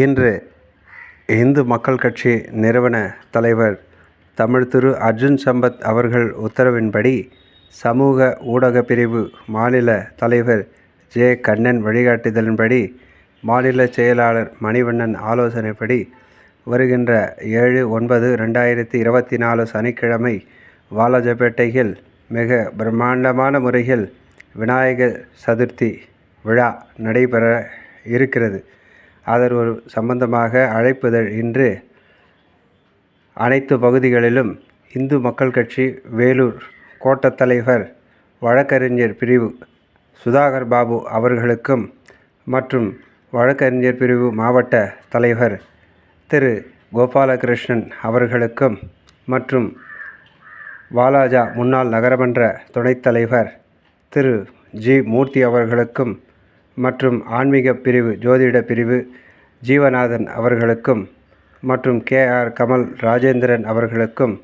இன்று இந்து மக்கள் கட்சி நிறுவன தலைவர் தமிழ் திரு அர்ஜுன் சம்பத் அவர்கள் உத்தரவின்படி சமூக ஊடக பிரிவு மாநில தலைவர் ஜே கண்ணன் வழிகாட்டுதலின்படி மாநில செயலாளர் மணிவண்ணன் ஆலோசனைப்படி வருகின்ற 7/9/2024 சனிக்கிழமை வாலாஜாபேட்டையில் மிக பிரம்மாண்டமான முறையில் விநாயகர் சதுர்த்தி விழா நடைபெற இருக்கிறது. அதற்கு சம்பந்தமாக அழைப்புதழ் இன்று அனைத்து பகுதிகளிலும் இந்து மக்கள் கட்சி வேலூர் கோட்டத் தலைவர் வழக்கறிஞர் பிரிவு சுதாகர் பாபு அவர்களுக்கும் மற்றும் வழக்கறிஞர் பிரிவு மாவட்ட தலைவர் திரு கோபாலகிருஷ்ணன் அவர்களுக்கும் மற்றும் வாலாஜா முன்னாள் நகரமன்ற துணைத் தலைவர் திரு ஜி மூர்த்தி அவர்களுக்கும் மற்றும் ஆன்மீக பிரிவு ஜோதிட பிரிவு ஜீவநாதன் அவர்களுக்கும் மற்றும் KR கமல் ராஜேந்திரன் அவர்களுக்கும்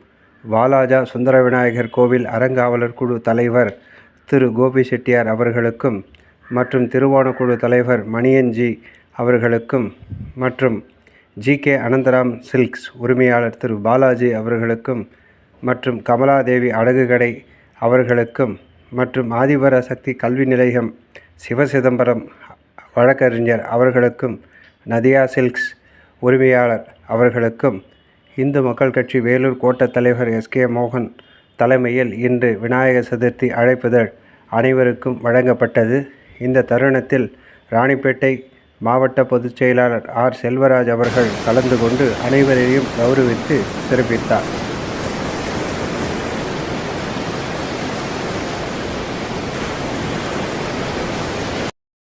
வாலாஜா சுந்தர விநாயகர் கோவில் அறங்காவலர் குழு தலைவர் திரு கோபி செட்டியார் அவர்களுக்கும் மற்றும் திருவோணக்குழு தலைவர் மணியன்ஜி அவர்களுக்கும் மற்றும் GK அனந்தராம் சில்க்ஸ் உரிமையாளர் திரு பாலாஜி அவர்களுக்கும் மற்றும் கமலாதேவி அடகுகடை அவர்களுக்கும் மற்றும் ஆதிபர சக்தி கல்வி நிலையம் சிவசிதம்பரம் வழக்கறிஞர் அவர்களுக்கும் நதியா சில்க்ஸ் உரிமையாளர் அவர்களுக்கும் இந்து மக்கள் கட்சி வேலூர் கோட்டத் தலைவர் SK மோகன் தலைமையில் இன்று விநாயகர் சதுர்த்தி அழைப்புதழ் அனைவருக்கும் வழங்கப்பட்டது. இந்த தருணத்தில் ராணிப்பேட்டை மாவட்ட பொதுச் செயலாளர் R செல்வராஜ் அவர்கள் கலந்து கொண்டு அனைவரையும் கௌரவித்து சிறப்பித்தார்.